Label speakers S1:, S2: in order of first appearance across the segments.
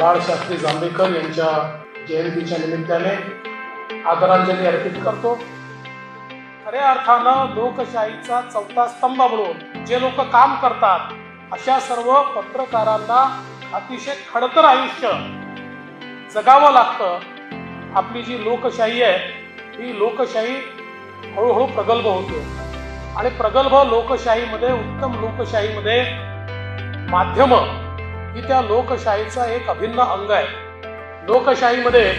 S1: बाळशास्त्री जांभेकर यांच्या जयंतीच्या निमित्ताने आदरांजली अर्पित करतो। खऱ्या अर्थानं लोकशाहीचा चौथा स्तंभ म्हणून जे लोक काम करतात अशा सर्व पत्रकारांना अतिशय खडतर आयुष्य जगावं लागतं। आपली जी लोकशाही आहे ही लोकशाही हळूहळू प्रगल्भ होते आणि प्रगल्भ लोकशाहीमध्ये, उत्तम लोकशाहीमध्ये माध्यम ही त्या लोकशाहीचा एक अभिन्न अंग आहे। लोकशाहीमध्ये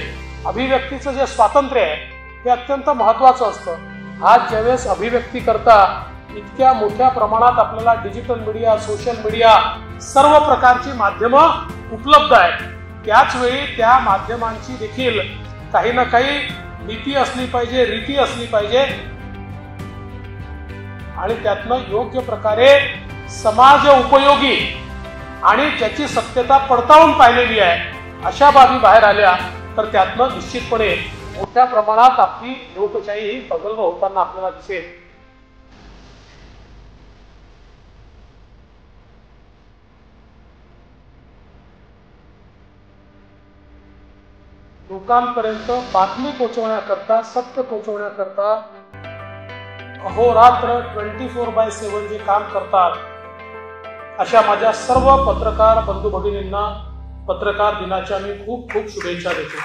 S1: अभिव्यक्तीचं जे स्वातंत्र्य आहे हे अत्यंत महत्त्वाचं असतं। आज ज्यावेळेस अभिव्यक्ती करता इतक्या मोठ्या प्रमाणात आपल्याला डिजिटल मीडिया, सोशल मीडिया, सर्व प्रकारची माध्यमं उपलब्ध आहेत, त्याच वेळी त्या माध्यमांची देखील काही ना काही नीती असली पाहिजे, रीती असली पाहिजे आणि त्यातनं योग्य प्रकारे समाज उपयोगी आणि ज्याची सत्यता पडताळून पाहिलेली आहे अशा बाबी बाहेर आल्या तर त्यातनं निश्चितपणे मोठ्या प्रमाणात आपली लोकशाही ही प्रगल्भ होताना आपल्याला दिसेल। लोकांपर्यंत बातमी पोहोचवण्याकरता, सत्य पोहोचवण्याकरता अहोरात्र 24/7 जे काम करतात अशा माझ्या सर्व पत्रकार बंधू भगिनींना पत्रकार दिनाच्या मी खूप खूप शुभेच्छा देतो।